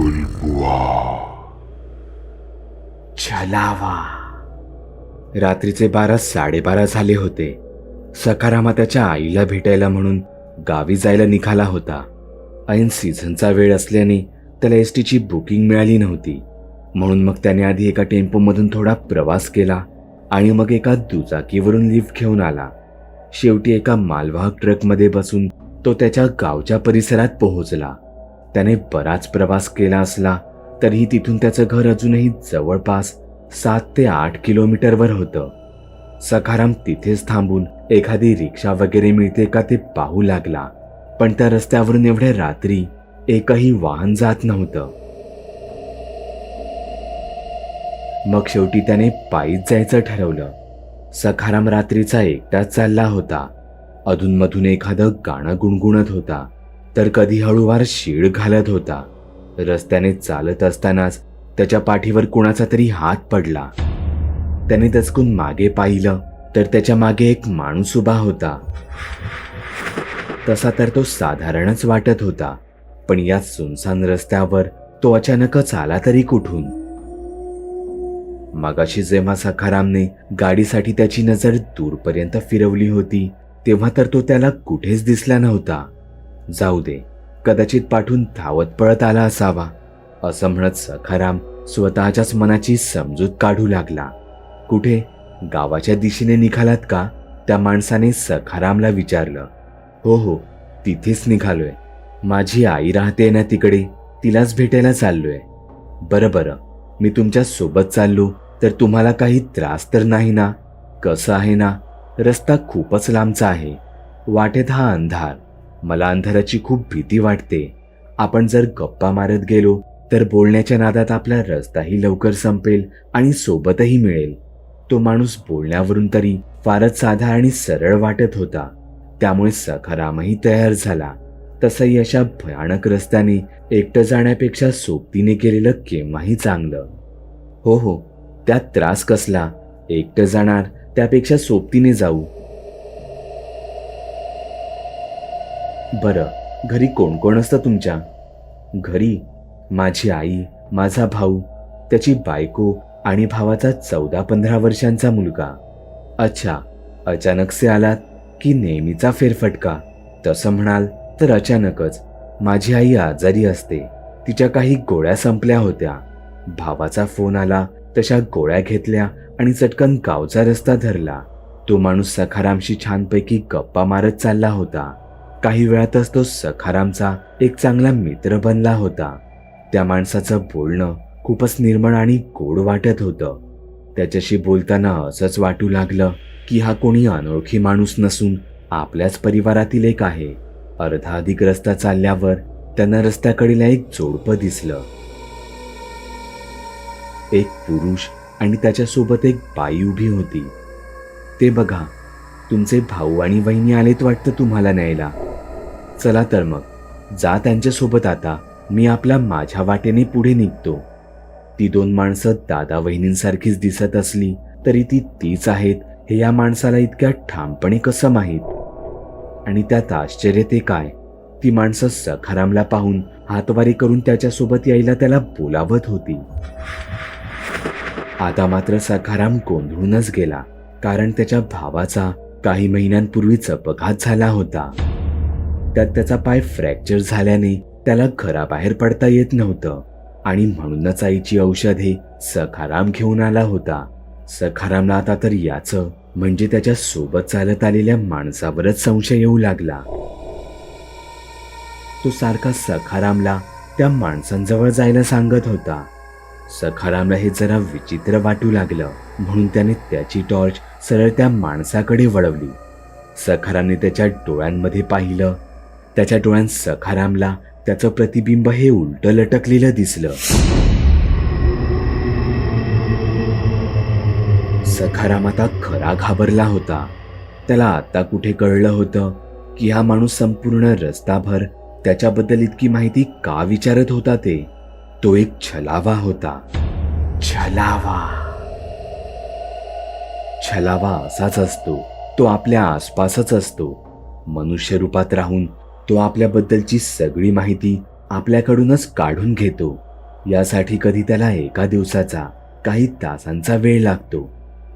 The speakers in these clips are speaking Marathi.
गुलबुआ. छलावा. रात्रीचे 12-12:30 झाले होते. सखारामा त्याच्या आईला भेटायला म्हणून गावी जायला निघाला होता. ऐन सीझनचा वेळ असल्याने त्याला एसटीची बुकिंग मिळाली नव्हती. म्हणून मग त्याने आधी एका टेम्पोमधून थोडा प्रवास केला आणि मग एका दुचाकीवरून लिफ्ट घेऊन आला. शेवटी एका मालवाहक ट्रकमध्ये बसून तो त्याच्या गावच्या परिसरात पोहोचला. त्याने बराच प्रवास केला असला तरीही तिथून त्याचं घर अजूनही जवळपास 7 ते 8 किलोमीटरवर होतं. सखाराम तिथेच थांबून एखादी रिक्षा वगैरे मिळते का ते पाहू लागला, पण त्या रस्त्यावरून एवढ्या रात्री एकही वाहन जात नव्हतं. मग शेवटी त्याने पायीच जायचं ठरवलं. सखाराम रात्रीचा एकटाच चालला होता. अधूनमधून एखादं गाणं गुणगुणत होता, तर कधी हळूवार शीळ घालत होता. रस्त्याने चालत असतानाच त्याच्या पाठीवर कुणाचा तरी हात पडला. त्याने दचकून मागे पाहिलं तर त्याच्या मागे एक माणूस उभा होता. तसा तर तो साधारणच वाटत होता, पण या सुनसान रस्त्यावर तो अचानकच आला तरी कुठून? मगाशी जेव्हा सखारामने गाडीसाठी त्याची नजर दूरपर्यंत फिरवली होती तेव्हा तर तो त्याला कुठेच दिसला नव्हता. जाऊ दे, कदाचित पाठून धावत पळत आला असावा, असं म्हणत सखाराम स्वतःच्याच मनाची समजूत काढू लागला. कुठे? गावाच्या दिशेने निघालात का? त्या माणसाने सखारामला विचारलं. हो, तिथेच निघालोय. माझी आई राहते ना तिकडे, तिलाच भेटायला चाललोय. बरं, मी तुमच्या सोबत चाललो तर तुम्हाला काही त्रास तर नाही ना? कसं आहे ना, रस्ता खूपच लांबचा आहे. वाटेत हा अंधार. मला अंधाराची खूप भीती वाटते. आपण जर गप्पा मारत गेलो तर बोलण्याच्या नादात आपला रस्ताही लवकर संपेल आणि सोबतही मिळेल. तो माणूस बोलण्यावरून तरी फारच साधा आणि सरळ वाटत होता. त्यामुळे सखारामही तयार झाला. तसंही अशा भयानक रस्त्याने एकटं जाण्यापेक्षा सोबतीने गेलेलं केव्हाही चांगलं. हो, त्यात त्रास कसला? एकटं जाणार त्यापेक्षा सोबतीने जाऊ. बरं, घरी कोण कोण असतं तुमच्या? घरी माझी आई, माझा भाऊ, त्याची बायको आणि भावाचा 14-15 वर्षांचा मुलगा. अच्छा, अचानक से आलात की नेहमीचा फेरफटका? तसं म्हणाल तर अचानकच. माझी आई आजारी असते. तिच्या काही गोळ्या संपल्या होत्या. भावाचा फोन आला, तशा गोळ्या घेतल्या आणि चटकन गावचा रस्ता धरला. तो माणूस सखारामशी छानपैकी गप्पा मारत चालला होता. काही वेळातच तो सखारामचा एक चांगला मित्र बनला होता. त्या माणसाचं बोलणं खूपच निर्मळ आणि गोड वाटत होतं. त्याच्याशी बोलताना असंच वाटू लागलं की हा कोणी अनोळखी माणूस नसून आपल्याच परिवारातील एक आहे. अर्धा अधिक रस्ता चालल्यावर त्यांना रस्त्याकडेला एक जोडपं दिसलं. एक पुरुष आणि त्याच्यासोबत एक बाई उभी होती. ते बघा, तुमचे भाऊ आणि वहिनी आलेत वाटतं तुम्हाला न्यायला. चला तर मग, जा त्यांच्यासोबत आता. मी माझ्या वाटेने पुढे निघतो. ती 2 माणसं दादा वहिनींसारखीच दिसत असली तरी ती तीच आहेत हे या माणसाला इतक्या ठामपणे कसं माहीत? आणि त्यात आश्चर्य ते काय, ती माणसं सखारामला पाहून हातवारी करून त्याच्यासोबत यायला त्याला बोलावत होती. आता मात्र सखाराम गोंधळूनच गेला, कारण त्याच्या भावाचा काही महिन्यांपूर्वीच अपघात झाला होता. त्यात त्याचा पाय फ्रॅक्चर झाल्याने त्याला घराबाहेर पडता येत नव्हतं आणि म्हणूनच आईची औषधे सखाराम घेऊन आला होता. सखारामला आता तर याचं म्हणजे त्याच्या सोबत चालत आलेल्या माणसावरच संशय येऊ लागला. तो सारखा सखारामला त्या माणसांजवळ जायला सांगत होता. सखारामला हे जरा विचित्र वाटू लागलं, म्हणून त्याने त्याची टॉर्च सरळ त्या माणसाकडे वळवली. सखारामने त्याच्या डोळ्यांमध्ये पाहिलं. त्याच्या डोळ्यात सखारामला त्याचं प्रतिबिंब हे उलटं लटकलेलं दिसलं. सखाराम आता खरा घाबरला होता. त्याला आता कुठे कळलं होतं की हा माणूस संपूर्ण रस्ताभर त्याच्याबद्दल इतकी माहिती का विचारत होता ते. तो एक छलावा होता. छलावा असाच असतो. तो आपल्या आसपासच असतो. मनुष्य रूपात राहून तो आपल्याबद्दलची सगळी माहिती आपल्याकडूनच काढून घेतो यासाठी कधी त्याला एका दिवसाचा काही तासांचा वेळ लागतो,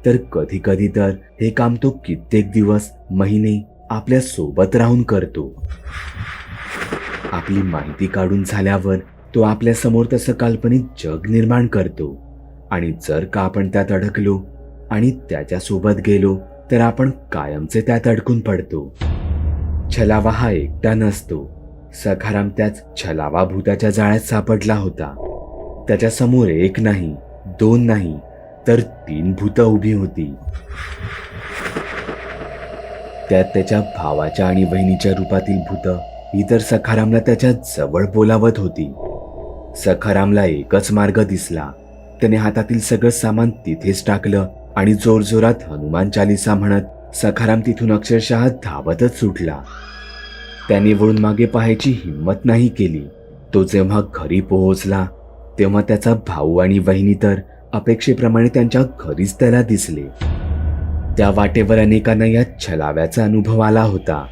तर कधी कधी तर हे काम तो कित्येक दिवस महिने आपल्या सोबत राहून करतो. आपली माहिती काढून झाल्यावर तो आपल्या समोर तसं काल्पनिक जग निर्माण करतो, आणि जर का आपण त्यात अडकलो आणि त्याच्यासोबत गेलो तर आपण कायमचे त्यात अडकून पडतो. छलावा हा एकटा नसतो. सखाराम त्याच छलावा भूताच्या जाळ्यात सापडला होता. त्याच्या समोर एक नाही, दोन नाही, तर 3 भूतं उभी होती. त्यात त्याच्या भावाच्या आणि बहिणीच्या रूपातील भूतं ही तर सखारामला त्याच्या जवळ बोलावत होती. सखारामला एकच मार्ग दिसला. त्याने हातातील सगळं सामान तिथेच टाकलं आणि जोरजोरात हनुमान चालिसा म्हणत सखाराम तिथून अक्षरशः धावतच सुटला. त्याने वळून मागे पाहायची हिंमत नाही केली. तो जेव्हा घरी पोहोचला तेव्हा त्याचा भाऊ आणि वहिनी तर अपेक्षेप्रमाणे त्यांच्या घरीच त्याला दिसले. त्या वाटेवर अनेकांना या छलाव्याचा अनुभव आला होता.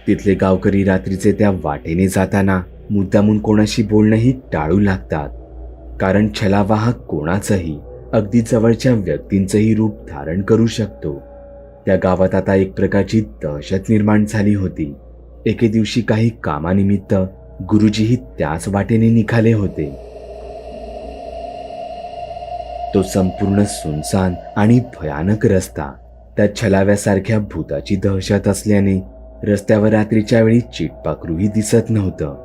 तिथले गावकरी रात्रीचे त्या वाटेने जाताना मुद्दामून कोणाशी बोलणंही टाळू लागतात, कारण छलावा हा कोणाचंही, अगदी जवळच्या व्यक्तींचंही रूप धारण करू शकतो. त्या गावात आता एक प्रकारची दहशत निर्माण झाली होती. एके दिवशी काही कामानिमित्त गुरुजीही त्याच वाटेने निघाले होते. तो संपूर्ण सुनसान आणि भयानक रस्ता, त्या छलाव्यासारख्या भूताची दहशत असल्याने रस्त्यावर रात्रीच्या वेळी चिटपाखरूही दिसत नव्हतं.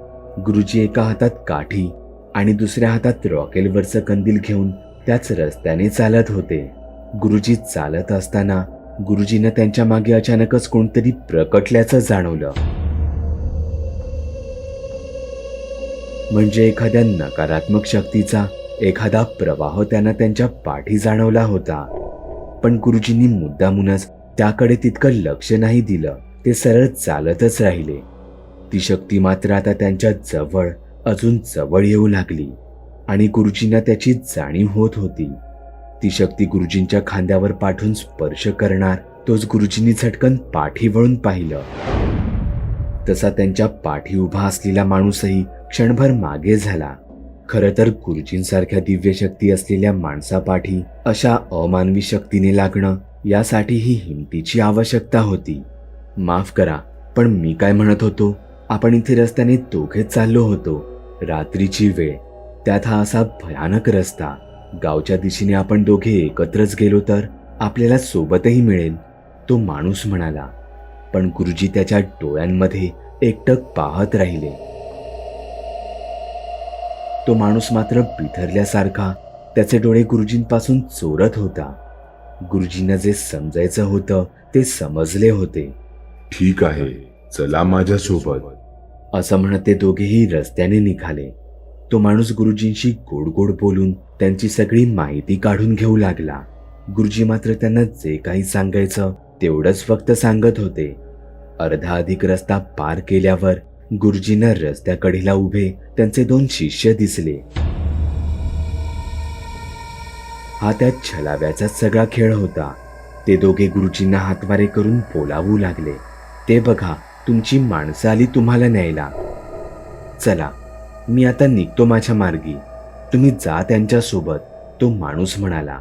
गुरुजी एका हातात काठी आणि दुसऱ्या हातात रॉकेलवरचं कंदील घेऊन त्याच रस्त्याने चालत होते. गुरुजी चालत असताना गुरुजींना त्यांच्या मागे अचानकच कोणतरी प्रकटल्याचं जाणवलं. म्हणजे एखाद्या नकारात्मक शक्तीचा एखादा प्रवाह त्यांना त्यांच्या पाठी जाणवला होता. पण गुरुजींनी मुद्दामूनच त्याकडे तितकं लक्ष नाही दिलं. ते सरळ चालतच राहिले. ती शक्ती मात्र आता त्यांच्या जवळ, अजून जवळ येऊ लागली आणि गुरुजींना त्याची जाणीव होत होती. ती शक्ती गुरुजींच्या खांद्यावर पाठवून स्पर्श करणार तोच गुरुजींनी झटकन पाठी वळून पाहिलं. तसा त्यांच्या पाठी उभा असलेला माणूसही क्षणभर मागे झाला. खरं तर गुरुजींसारख्या दिव्य शक्ती असलेल्या माणसापाठी अशा अमानवी शक्तीने लागणं यासाठी ही हिमतीची आवश्यकता होती. माफ करा, पण मी काय म्हणत होतो, आपण इथे रस्त्याने दोघेच चाललो होतो. रात्रीची वेळ, त्यात हा असा भयानक रस्ता. गावच्या दिशेने आपण दोघे एकत्रच गेलो तर आपल्याला सोबतही मिळेल, तो माणूस म्हणाला. पण गुरुजी त्याच्या डोळ्यांमध्ये एकटक पाहत राहिले. तो माणूस मात्र बिथरल्यासारखा त्याचे डोळे गुरुजींपासून चोरत होता. गुरुजींना जे समजायचं होतं ते समजले होते. ठीक आहे, चला माझ्यासोबत, असं म्हणत ते दोघेही रस्त्याने निघाले. तो माणूस गुरुजींशी गोड गोड बोलून त्यांची सगळी माहिती काढून घेऊ लागला. गुरुजी मात्र त्यांना जे काही सांगायचं तेवढंच फक्त सांगत होते. अर्धा अधिक रस्ता पार केल्यावर गुरुजींना रस्त्याकडेला उभे त्यांचे 2 शिष्य दिसले. हा त्या छलाव्याचा सगळा खेळ होता. ते दोघे गुरुजींना हातवारे करून बोलावू लागले. ते बघा, तुमची माणसं आली तुम्हाला न्यायला. चला, मी आता निघतो माझ्या मार्गी, तुम्ही जा त्यांच्यासोबत, तो माणूस म्हणाला.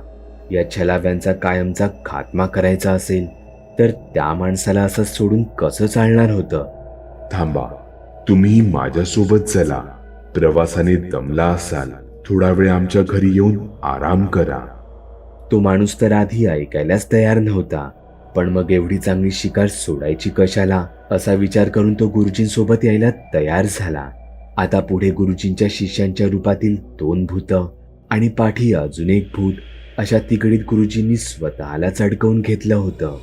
या छलाव्यांचा कायमचा खात्मा करायचा असेल तर त्या माणसाला असं सोडून कसं चालणार होतं? थांबा, तुम्ही माझ्यासोबत चला. प्रवासाने दमला असाल, थोडा वेळ आमच्या घरी येऊन आराम करा. तो माणूस तर आधी ऐकायलाच तयार नव्हता, पण मग एवढी चांगली शिकार सोडायची कशाला असा विचार करून तो गुरुजींसोबत यायला तयार झाला. आता पुढे गुरुजींच्या शिष्यांच्या रूपातील 2 भूतं आणि पाठी अजून एक भूत, अशा तिकडीत गुरुजींनी स्वतःलाच अडकवून घेतलं होतं.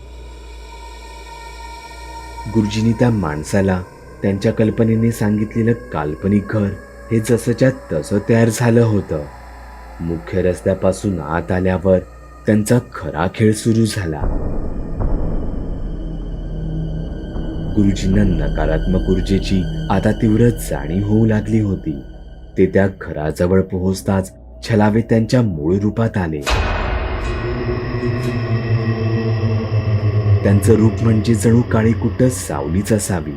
गुरुजींनी त्या माणसाला त्यांच्या कल्पनेने सांगितलेलं काल्पनिक घर हे जसंच्या तसं तयार झालं होतं. मुख्य रस्त्यापासून आत आल्यावर त्यांचा खरा खेळ सुरू झाला. गुरुजींना नकारात्मक ऊर्जेची आता तीव्र जाणीव होऊ लागली होती. ते त्या घराजवळ पोहोचताच छलावे त्यांच्या मूळ रूपात आले. त्यांचं रूप म्हणजे जणू काळी कुट्ट सावलीच असावी.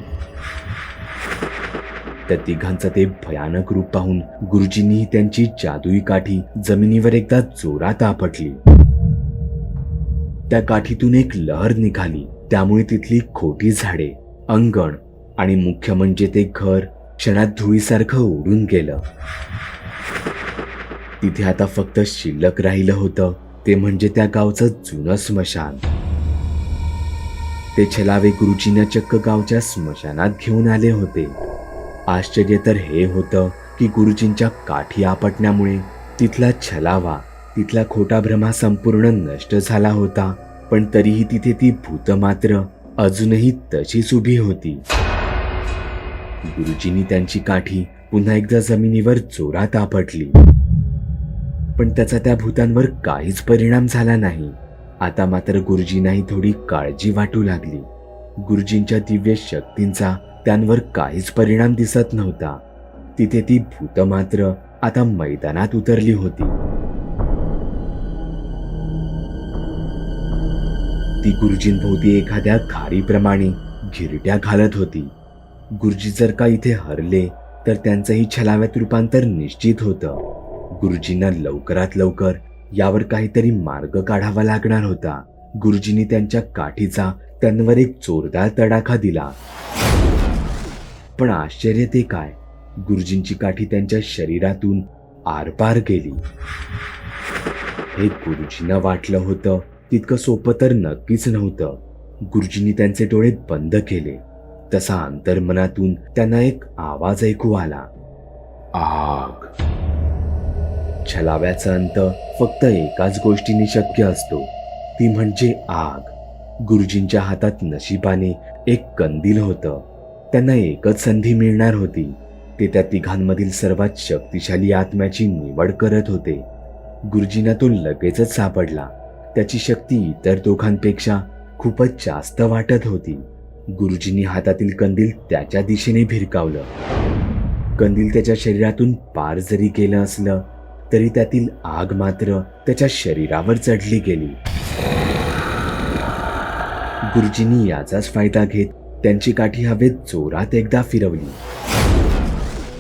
त्या तिघांचं ते भयानक रूप पाहून गुरुजींनी त्यांची जादुई काठी जमिनीवर एकदा जोरात आपटली. त्या काठीतून एक लहर निघाली. त्यामुळे तिथली खोटी झाडे, अंगण आणि मुख्य म्हणजे ते घर क्षणात धुळीसारखं उडून गेलं. तिथे आता फक्त शिल्लक राहिलं होतं ते म्हणजे त्या गावचं जुनं स्मशान. ते छलावे गुरुजींना चक्क गावच्या स्मशानात घेऊन आले होते. आश्चर्य तर हे होतं की गुरुजींच्या काठी आपटण्यामुळे तिथला छलावा, तिथला खोटा भ्रमा संपूर्ण नष्ट झाला होता. पण तरीही तिथे ती भूत मात्र अजूनही तशीच उभी होती. गुरुजींनी त्यांची काठी पुन्हा एकदा जमिनीवर जोरात आपटली, पण त्याचा त्या भूतांवर काहीच परिणाम झाला नाही. आता मात्र गुरुजींनाही थोडी काळजी वाटू लागली. गुरुजींच्या दिव्य शक्तींचा त्यांवर काहीच परिणाम दिसत नव्हता. तिथे ती भूत मात्र आता मैदानात उतरली होती. ती गुरुजींभोवती एखाद्या खारीप्रमाणे घिरट्या घालत होती. गुरुजी जर का इथे हरले तर त्यांचंही छलाव्यात रूपांतर निश्चित होतं. गुरुजींना लवकरात लवकर यावर काहीतरी मार्ग काढावा लागणार होता. गुरुजींनी त्यांच्या काठीचा त्यांवर एक जोरदार तडाखा दिला. पण आश्चर्य ते काय, गुरुजींची काठी त्यांच्या शरीरातून आरपार गेली. हे गुरुजींना वाटलं होतं तितकं सोपं तर नक्कीच नव्हतं. गुरुजींनी त्यांचे डोळे बंद केले. तसा अंतर्मनातून त्यांना एक आवाज ऐकू आला, आग. छलाव्याचा अंत फक्त एकाच गोष्टीने शक्य असतो, ती म्हणजे आग. गुरुजींच्या हातात नशिबाने एक कंदील होतं. त्यांना एकच संधी मिळणार होती. ते त्या तिघांमधील सर्वात शक्तिशाली आत्म्याची निवड करत होते. गुरुजींना तो लगेचच सापडला. त्याची शक्ती इतर दोघांपेक्षा खूपच जास्त वाटत होती. गुरुजींनी हातातील कंदील त्याच्या दिशेने भिरकावलं. कंदील त्याच्या शरीरातून पार जरी गेलं असलं तरी त्यातील आग मात्र त्याच्या शरीरावर चढली गेली. गुरुजींनी याचाच फायदा घेत त्यांची काठी हवेत जोरात एकदा फिरवली.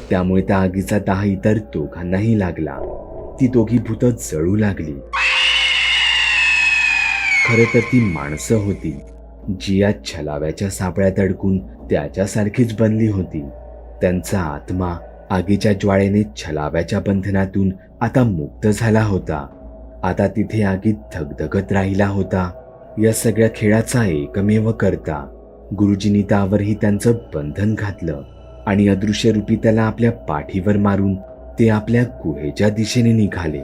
त्यामुळे त्या आगीचा दाह इतर दोघांनाही लागला. ती दोघी भूत जळू लागली. खरं तर ती माणसं होती जी या छलाव्याच्या सापळ्यात अडकून त्याच्यासारखीच बनली होती. त्यांचा आत्मा आगीच्या ज्वाळेने छलाव्याच्या बंधनातून आता मुक्त झाला होता. आता तिथे आगीत धगधगत राहिला होता. या सगळ्या खेळाचा एकमेव करता गुरुजींनी त्यावरही त्यांचं बंधन घातलं आणि अदृश्य रूपी त्याला आपल्या पाठीवर मारून ते आपल्या गुहेच्या दिशेने निघाले.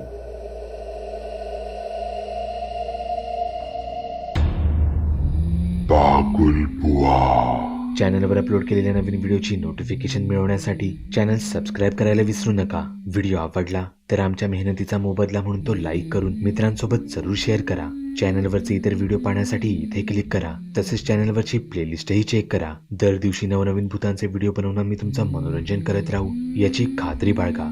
चॅनलवर अपलोड केलेल्या नवीन व्हिडिओची नोटिफिकेशन मिळवण्यासाठी चॅनल सबस्क्राईब करायला विसरू नका. व्हिडिओ आवडला तर आमच्या मेहनतीचा मोबदला म्हणून तो लाईक करून मित्रांसोबत जरूर शेअर करा. चॅनलवरचे इतर व्हिडिओ पाहण्यासाठी इथे क्लिक करा. तसेच चॅनलवरची प्लेलिस्टही चेक करा. दर दिवशी नवनवीन भूतांचे व्हिडिओ बनवून मी तुमचं मनोरंजन करत राहू याची खात्री बाळगा.